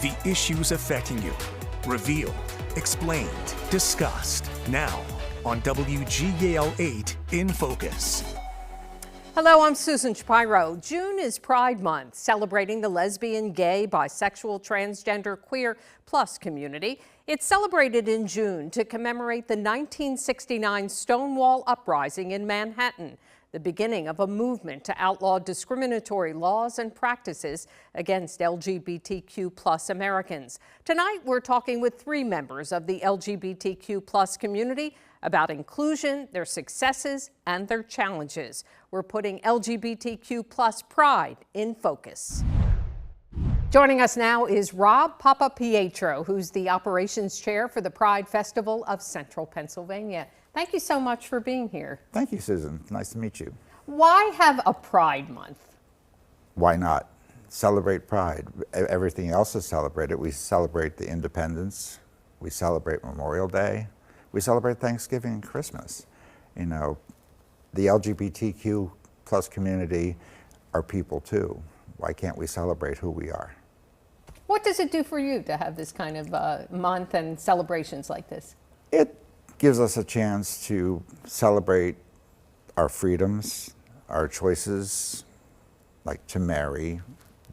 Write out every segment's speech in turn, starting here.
The issues affecting you. Revealed, explained, discussed. Now on WGAL 8 in Focus. Hello, I'm Susan Shapiro. June is Pride Month, celebrating the lesbian, gay, bisexual, transgender, queer, plus community. It's celebrated in June to commemorate the 1969 Stonewall Uprising in Manhattan, the beginning of a movement to outlaw discriminatory laws and practices against LGBTQ plus Americans. Tonight, we're talking with three members of the LGBTQ plus community about inclusion, their successes, and their challenges. We're putting LGBTQ plus pride in focus. Joining us now is Rob Papapietro, who's the operations chair for the Pride Festival of Central Pennsylvania. Thank you so much for being here. Thank you, Susan. Nice to meet you. Why have a Pride Month? Why not? Celebrate Pride. Everything else is celebrated. We celebrate the independence. We celebrate Memorial Day. We celebrate Thanksgiving and Christmas. You know, the LGBTQ plus community are people too. Why can't we celebrate who we are? What does it do for you to have this kind of month and celebrations like this? It gives us a chance to celebrate our freedoms, our choices, like to marry,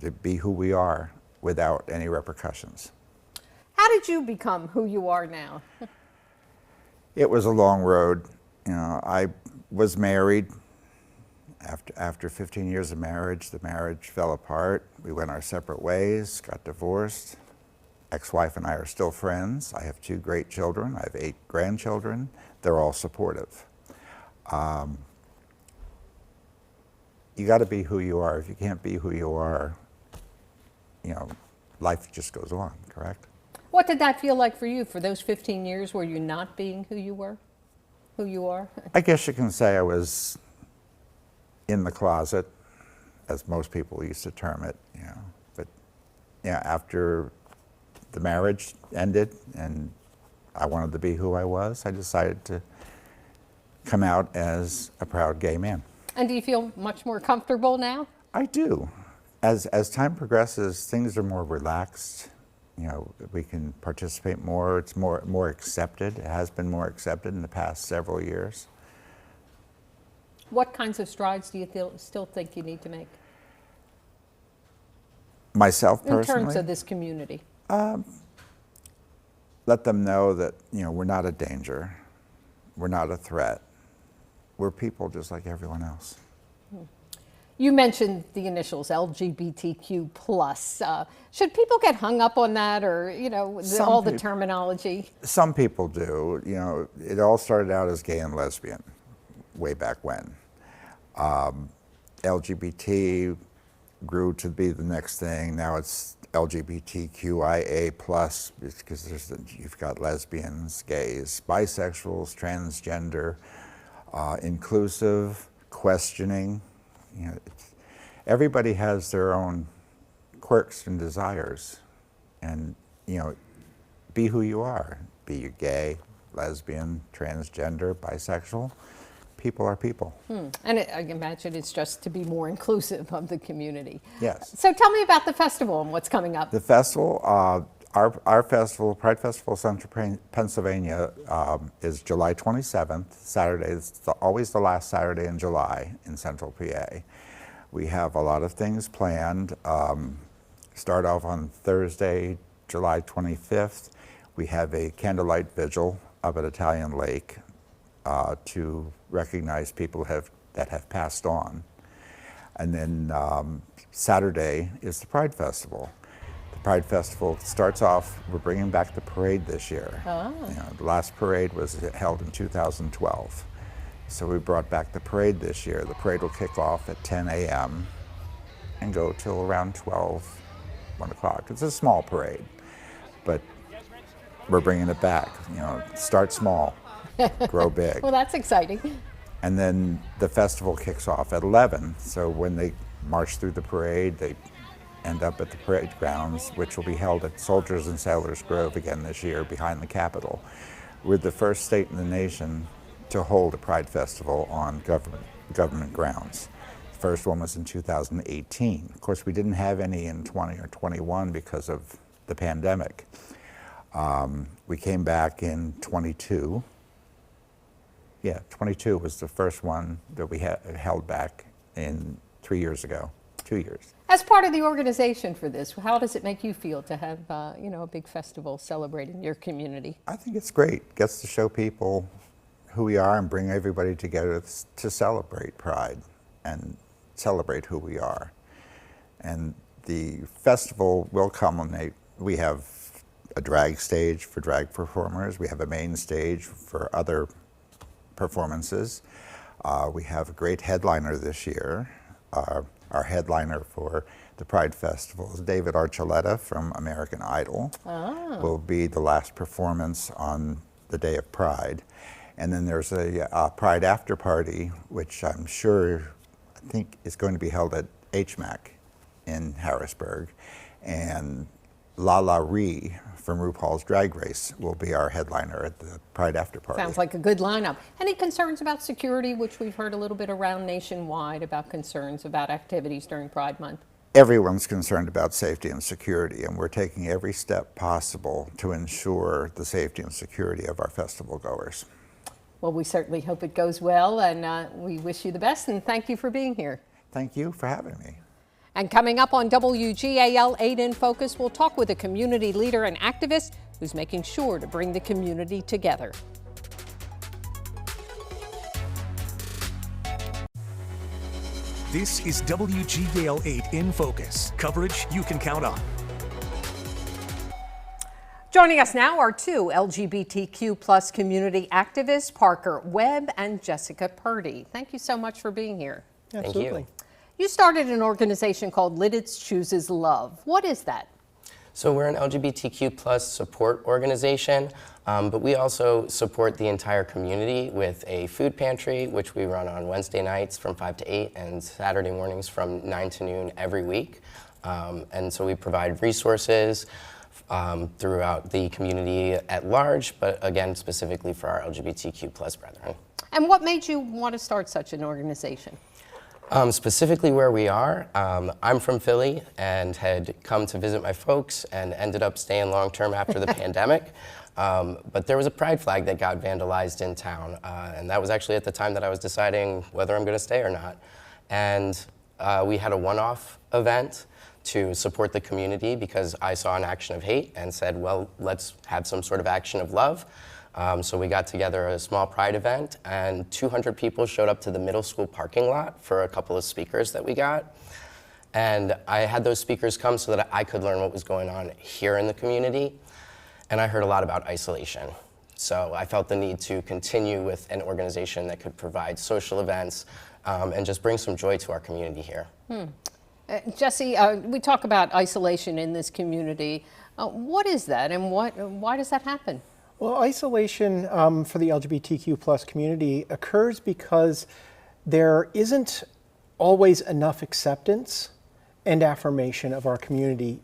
to be who we are without any repercussions. How did you become who you are now? It was a long road. You know, I was married. After 15 years of marriage, the marriage fell apart. We went our separate ways, got divorced. Ex-wife and I are still friends. I have 2 great children. I have 8 grandchildren. They're all supportive. You got to be who you are. If you can't be who you are, you know, life just goes on, correct? What did that feel like for you? For those 15 years, were you not being who you were, who you are? I guess you can say I was in the closet, as most people used to term it, you know. But yeah, after the marriage ended and I wanted to be who I was, I decided to come out as a proud gay man. And do you feel much more comfortable now? I do. As time progresses, things are more relaxed. You know, we can participate more. It's more accepted. It has been more accepted in the past several years. What kinds of strides do you still think you need to make? Myself personally? In terms of this community? Let them know that, you know, we're not a danger. We're not a threat. We're people just like everyone else. You mentioned the initials LGBTQ plus. Should people get hung up on that, or you know, all the terminology? Some people do. You know, it all started out as gay and lesbian, way back when. LGBT grew to be the next thing. Now it's LGBTQIA plus, because you've got lesbians, gays, bisexuals, transgender, inclusive, questioning. You know, everybody has their own quirks and desires, and you know, be who you are. Be you gay, lesbian, transgender, bisexual. People are people. And I imagine it's just to be more inclusive of the community. Yes. So tell me about the festival and what's coming up. The festival, our festival, Pride Festival Central Pennsylvania, is July 27th, Saturday. It's always the last Saturday in July in Central PA. We have a lot of things planned. Start off on Thursday, July 25th. We have a candlelight vigil up at Italian Lake to recognize people that have passed on. And then Saturday is the Pride Festival. The Pride Festival starts off, we're bringing back the parade this year. Oh. You know, the last parade was held in 2012. So we brought back the parade this year. The parade will kick off at 10 a.m. and go till around 1 o'clock. It's a small parade, but we're bringing it back. You know, start small, grow big. Well, that's exciting. And then the festival kicks off at 11. So when they march through the parade, they end up at the parade grounds, which will be held at Soldiers and Sailors Grove again this year behind the Capitol. We're the first state in the nation to hold a Pride Festival on government grounds. The first one was in 2018. Of course, we didn't have any in 20 or 21 because of the pandemic. We came back in 22. Yeah, 22 was the first one that we held back in 3 years ago, 2 years. As part of the organization for this, how does it make you feel to have a big festival celebrating your community? I think it's great. Gets to show people who we are and bring everybody together to celebrate Pride and celebrate who we are. And the festival will culminate. We have a drag stage for drag performers. We have a main stage for other performances. We have a great headliner this year. Our headliner for the Pride Festival is David Archuleta from American Idol. Will be the last performance on the day of Pride. And then there's a Pride after party, which I think is going to be held at HMAC in Harrisburg. And Lala Ree from RuPaul's Drag Race will be our headliner at the Pride after party. Sounds like a good lineup. Any concerns about security, which we've heard a little bit around nationwide about concerns about activities during Pride Month? Everyone's concerned about safety and security, and we're taking every step possible to ensure the safety and security of our festival goers. Well, we certainly hope it goes well, and we wish you the best, and thank you for being here. Thank you for having me. And coming up on WGAL 8 in Focus, we'll talk with a community leader and activist who's making sure to bring the community together. This is WGAL 8 in Focus, coverage you can count on. Joining us now are two LGBTQ+ community activists, Parker Webb and Jessica Purdy. Thank you so much for being here. Absolutely. Thank you. You started an organization called Lidditz Chooses Love. What is that? So we're an LGBTQ+ support organization, but we also support the entire community with a food pantry, which we run on Wednesday nights from 5 to 8 and Saturday mornings from 9 to noon every week. And so we provide resources throughout the community at large, but again, specifically for our LGBTQ+ brethren. And what made you want to start such an organization? Specifically where we are, I'm from Philly and had come to visit my folks and ended up staying long-term after the pandemic. But there was a pride flag that got vandalized in town, and that was actually at the time that I was deciding whether I'm going to stay or not. And we had a one-off event to support the community because I saw an action of hate and said, well, let's have some sort of action of love. So we got together a small Pride event, and 200 people showed up to the middle school parking lot for a couple of speakers that we got. And I had those speakers come so that I could learn what was going on here in the community. And I heard a lot about isolation. So I felt the need to continue with an organization that could provide social events and just bring some joy to our community here. Jesse, we talk about isolation in this community. What is that, and why does that happen? Well, isolation for the LGBTQ+ community occurs because there isn't always enough acceptance and affirmation of our community.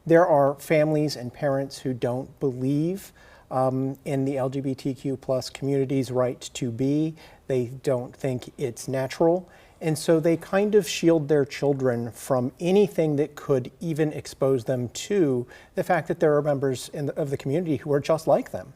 There are families and parents who don't believe in the LGBTQ+ community's right to be. They don't think it's natural. And so they kind of shield their children from anything that could even expose them to the fact that there are members of the community who are just like them.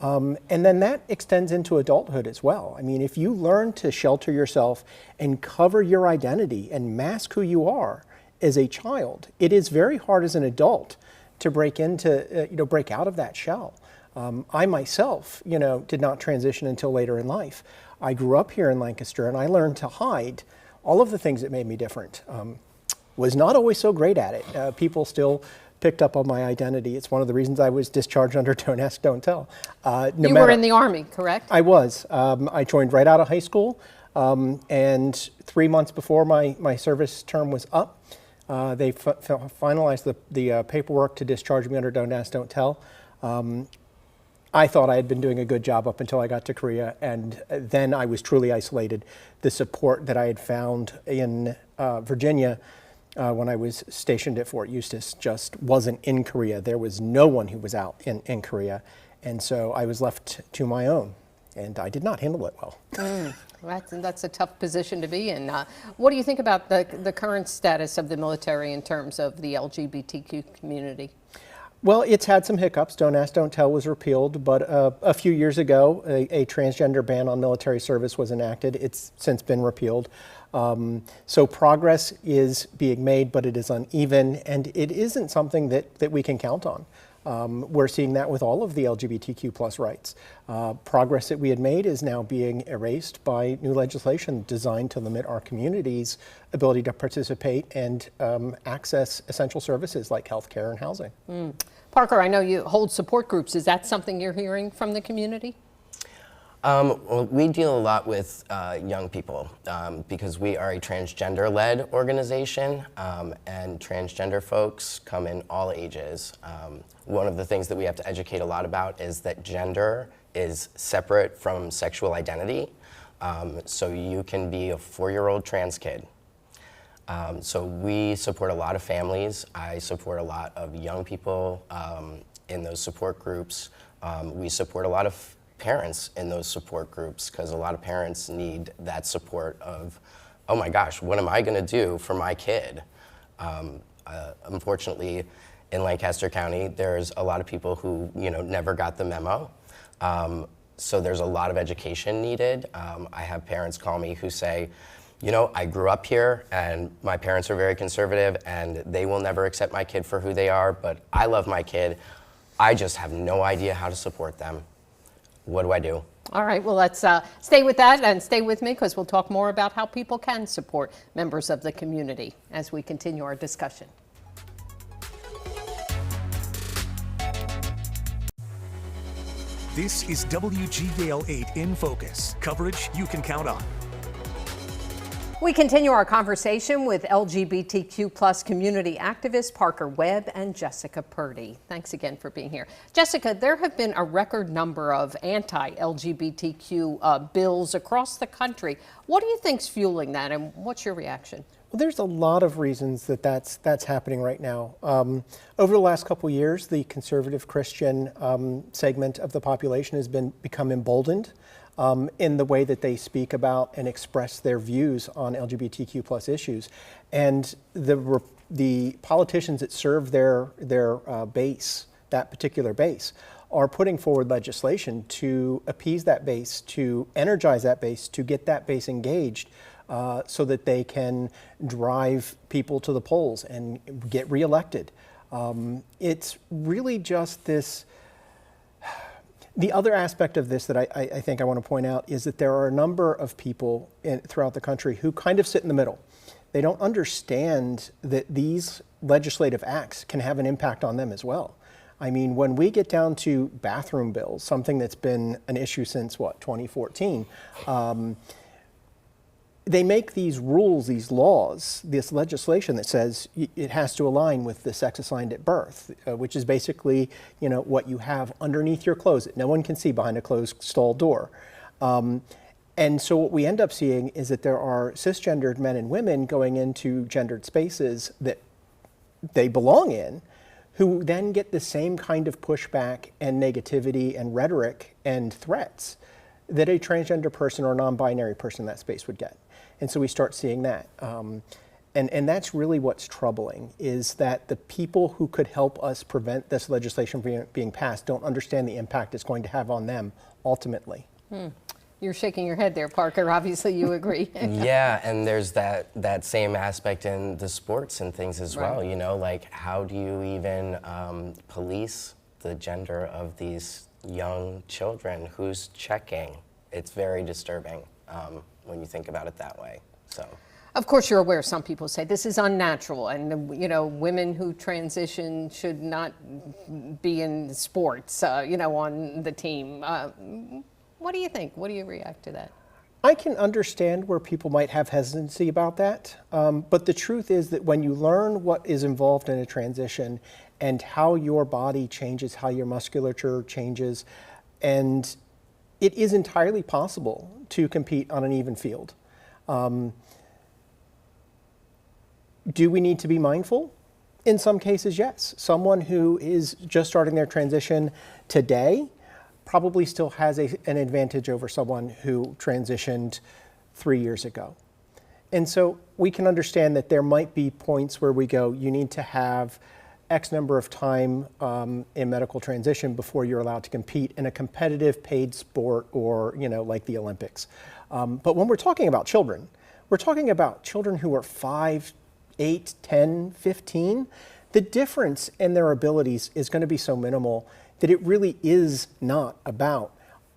And then that extends into adulthood as well. I mean, if you learn to shelter yourself and cover your identity and mask who you are as a child, it is very hard as an adult to break into, break out of that shell. I myself, did not transition until later in life. I grew up here in Lancaster, and I learned to hide all of the things that made me different. Was not always so great at it. People still picked up on my identity. It's one of the reasons I was discharged under Don't Ask, Don't Tell. You were in the Army, correct? I was. I joined right out of high school, and 3 months before my service term was up, they finalized the paperwork to discharge me under Don't Ask, Don't Tell. I thought I had been doing a good job up until I got to Korea, and then I was truly isolated. The support that I had found in Virginia when I was stationed at Fort Eustis just wasn't in Korea. There was no one who was out in Korea, and so I was left to my own, and I did not handle it well. That's a tough position to be in. What do you think about the current status of the military in terms of the LGBTQ community? Well, it's had some hiccups. Don't Ask, Don't Tell was repealed, but a few years ago, a transgender ban on military service was enacted. It's since been repealed. So progress is being made, but it is uneven, and it isn't something that we can count on. We're seeing that with all of the LGBTQ plus rights. Progress that we had made is now being erased by new legislation designed to limit our community's ability to participate and access essential services like healthcare and housing. Parker, I know you hold support groups. Is that something you're hearing from the community? Well, we deal a lot with young people because we are a transgender-led organization, and transgender folks come in all ages. One of the things that we have to educate a lot about is that gender is separate from sexual identity. So you can be a 4-year-old trans kid. So we support a lot of families. I support a lot of young people in those support groups. We support a lot of parents in those support groups because a lot of parents need that support of, oh my gosh, what am I going to do for my kid? Unfortunately, in Lancaster County, there's a lot of people who never got the memo. So there's a lot of education needed. I have parents call me who say, I grew up here and my parents are very conservative and they will never accept my kid for who they are, but I love my kid. I just have no idea how to support them. What do I do? All right, well, let's stay with that and stay with me because we'll talk more about how people can support members of the community as we continue our discussion. This is WGAL 8 in Focus, coverage you can count on. We continue our conversation with LGBTQ plus community activists Parker Webb and Jessica Purdy. Thanks again for being here. Jessica, there have been a record number of anti-LGBTQ bills across the country. What do you think's fueling that, and what's your reaction? Well, there's a lot of reasons that's happening right now. Over the last couple of years, the conservative Christian segment of the population has become emboldened in the way that they speak about and express their views on LGBTQ plus issues. And the politicians that serve their base, that particular base, are putting forward legislation to appease that base, to energize that base, to get that base engaged so that they can drive people to the polls and get reelected. It's really just this. The other aspect of this that I think I want to point out is that there are a number of people throughout the country who kind of sit in the middle. They don't understand that these legislative acts can have an impact on them as well. I mean, when we get down to bathroom bills, something that's been an issue since, 2014, they make these rules, these laws, this legislation that says it has to align with the sex assigned at birth, which is basically, what you have underneath your clothes that no one can see behind a closed stall door. And so what we end up seeing is that there are cisgendered men and women going into gendered spaces that they belong in, who then get the same kind of pushback and negativity and rhetoric and threats that a transgender person or non-binary person in that space would get. And so we start seeing that. And that's really what's troubling, is that the people who could help us prevent this legislation being passed don't understand the impact it's going to have on them ultimately. You're shaking your head there, Parker. Obviously you agree. Yeah, and there's that same aspect in the sports and things as well, like how do you even police the gender of these young children? Who's checking? It's very disturbing when you think about it that way. So, of course, you're aware some people say this is unnatural, and women who transition should not be in sports, on the team. What do you think? What do you react to that? I can understand where people might have hesitancy about that, but the truth is that when you learn what is involved in a transition and how your body changes, how your musculature changes, and it is entirely possible to compete on an even field. Do we need to be mindful? In some cases, yes. Someone who is just starting their transition today probably still has an advantage over someone who transitioned 3 years ago. And so we can understand that there might be points where we go, you need to have X number of time in medical transition before you're allowed to compete in a competitive paid sport or, like the Olympics. But when we're talking about children, we're talking about children who are 5, 8, 10, 15. The difference in their abilities is going to be so minimal that it really is not about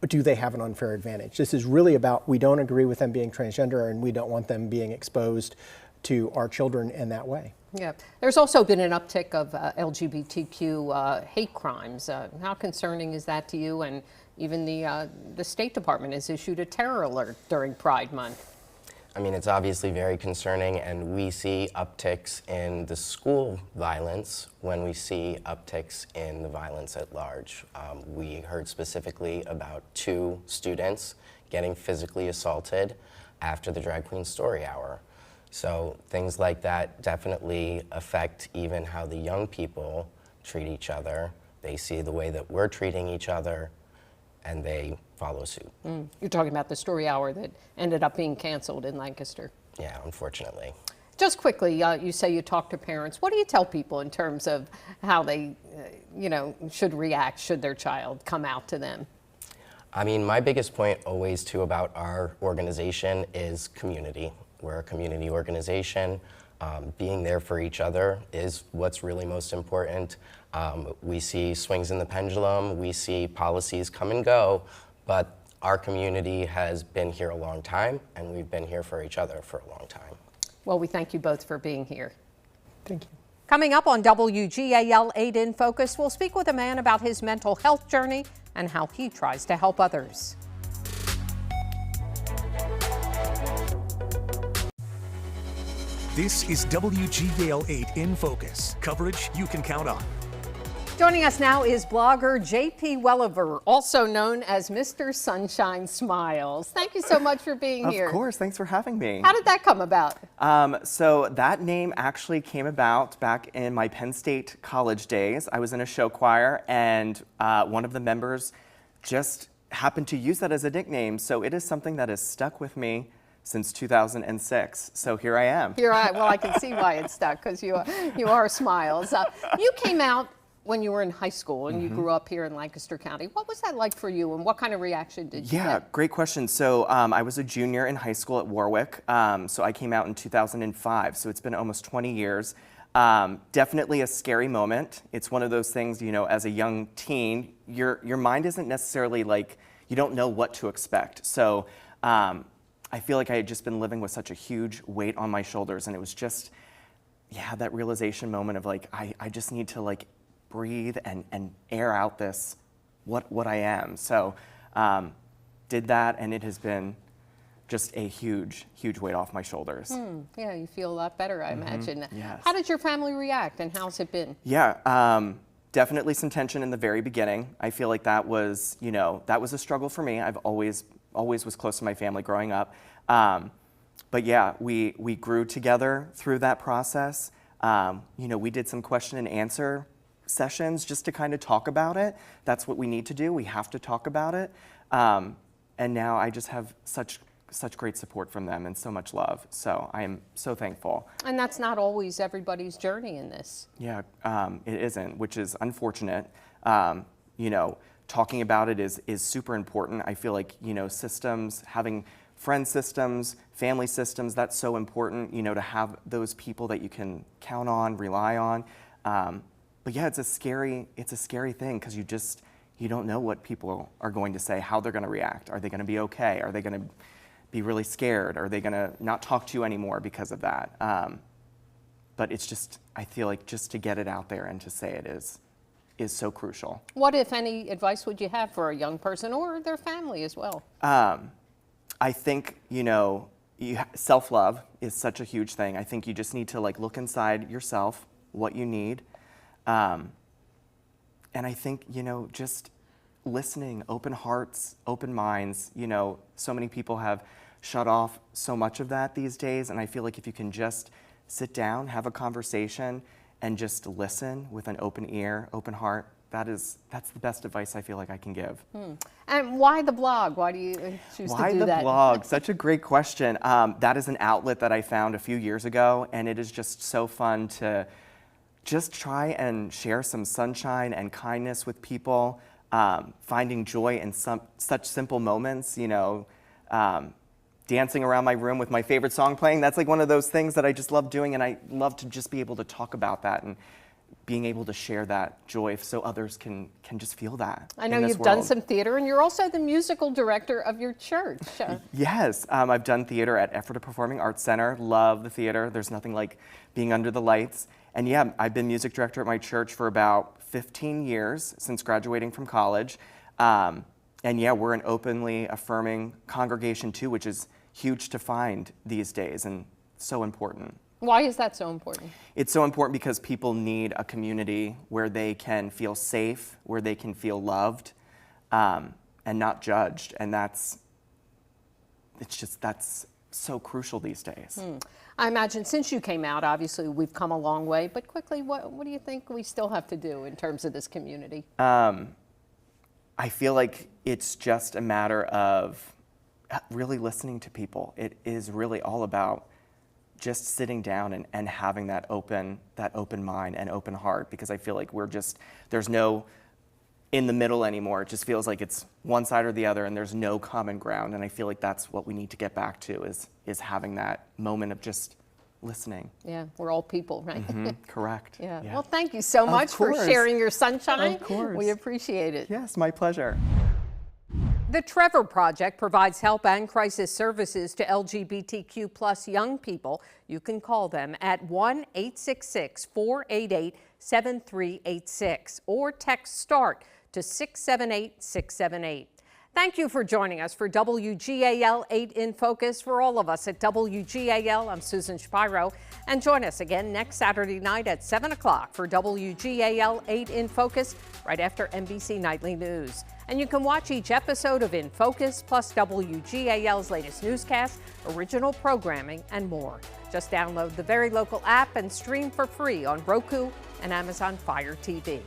do they have an unfair advantage. This is really about we don't agree with them being transgender and we don't want them being exposed to our children in that way. Yeah, there's also been an uptick of LGBTQ hate crimes. How concerning is that to you? And even the State Department has issued a terror alert during Pride Month. I mean, it's obviously very concerning, and we see upticks in the school violence when we see upticks in the violence at large. We heard specifically about 2 students getting physically assaulted after the Drag Queen Story Hour. So things like that definitely affect even how the young people treat each other. They see the way that we're treating each other, and they follow suit. You're talking about the Story Hour that ended up being canceled in Lancaster. Yeah, unfortunately. Just quickly, you say you talk to parents. What do you tell people in terms of how they, should react should their child come out to them? I mean, my biggest point always too about our organization is community. We're a community organization. Being there for each other is what's really most important. We see swings in the pendulum, we see policies come and go, but our community has been here a long time, and we've been here for each other for a long time. Well, we thank you both for being here. Thank you. Coming up on WGAL 8 in Focus, we'll speak with a man about his mental health journey and how he tries to help others. This is WGAL 8 in Focus. Coverage you can count on. Joining us now is blogger J.P. Welliver, also known as Mr. Sunshine Smiles. Thank you so much for being here. Of course, thanks for having me. How did that come about? So that name actually came about back in my Penn State college days. I was in a show choir, and one of the members just happened to use that as a nickname. So it is something that has stuck with me since 2006. So here I am. Well, I can see why it's stuck, because you are Smiles. You came out when you were in high school and you grew up here in Lancaster County. What was that like for you, and what kind of reaction did you get? Great question. So I was a junior in high school at Warwick. So I came out in 2005. So it's been almost 20 years. Definitely a scary moment. It's one of those things, as a young teen, your mind isn't necessarily like, you don't know what to expect. So I feel like I had just been living with such a huge weight on my shoulders, and it was just, that realization moment of like, I just need to like breathe and air out this, what I am. So did that, and it has been just a huge, huge weight off my shoulders. Yeah, you feel a lot better, I imagine. Yes. How did your family react, and how's it been? Definitely some tension in the very beginning. I feel like that was, that was a struggle for me. I've always was close to my family growing up. But yeah, we grew together through that process. We did some question and answer sessions just to kind of talk about it. That's what we need to do. We have to talk about it. And now I just have such great support from them and so much love. So I am so thankful. And that's not always everybody's journey in this. Yeah, it isn't, which is unfortunate. Talking about it is super important. I feel like, systems, having friend systems, family systems, that's so important, to have those people that you can count on, rely on. But yeah, it's a scary thing, because you don't know what people are going to say, how they're going to react. Are they going to be okay? Are they going to be really scared? Are they going to not talk to you anymore because of that? But it's just, I feel like just to get it out there and to say it is so crucial. What, if any, advice would you have for a young person or their family as well? I think, self-love is such a huge thing. I think you just need to look inside yourself, what you need. And I think, just listening, open hearts, open minds. So many people have shut off so much of that these days. And I feel like if you can just sit down, have a conversation, and just listen with an open ear, open heart, that's the best advice I feel like I can give. And why the blog? Why do you choose Why to do the that? blog? Such a great question. That is an outlet that I found a few years ago, and it is just so fun to just try and share some sunshine and kindness with people, finding joy in such simple moments, you know, dancing around my room with my favorite song playing. That's like one of those things that I just love doing, and I love to just be able to talk about that and being able to share that joy so others can just feel that. I know in this you've done world. some theater, and you're also the musical director of your church. Yes, I've done theater at Ephrata Performing Arts Center. Love the theater. There's nothing like being under the lights. And yeah, I've been music director at my church for about 15 years since graduating from college. And yeah, we're an openly affirming congregation too, which is huge to find these days and so important. Why is that so important? It's so important because people need a community where they can feel safe, where they can feel loved, and not judged. And that's so crucial these days. I imagine since you came out, obviously we've come a long way, but quickly, what do you think we still have to do in terms of this community? I feel like it's just a matter of really listening to people. It is really all about just sitting down and having that open mind and open heart, because I feel like there's no in the middle anymore. It just feels like it's one side or the other, and there's no common ground. And I feel like that's what we need to get back to is having that moment of just listening. Yeah, we're all people, right? Correct. Yeah. Well, thank you so much for course. sharing your sunshine. Of course. We appreciate it. Yes, my pleasure. The Trevor Project provides help and crisis services to LGBTQ plus young people. You can call them at 1-866-488-7386 or text START to 678-678. Thank you for joining us for WGAL 8 in Focus. For all of us at WGAL, I'm Susan Shapiro. And join us again next Saturday night at 7 o'clock for WGAL 8 in Focus, right after NBC Nightly News. And you can watch each episode of In Focus, plus WGAL's latest newscasts, original programming, and more. Just download the Very Local app and stream for free on Roku and Amazon Fire TV.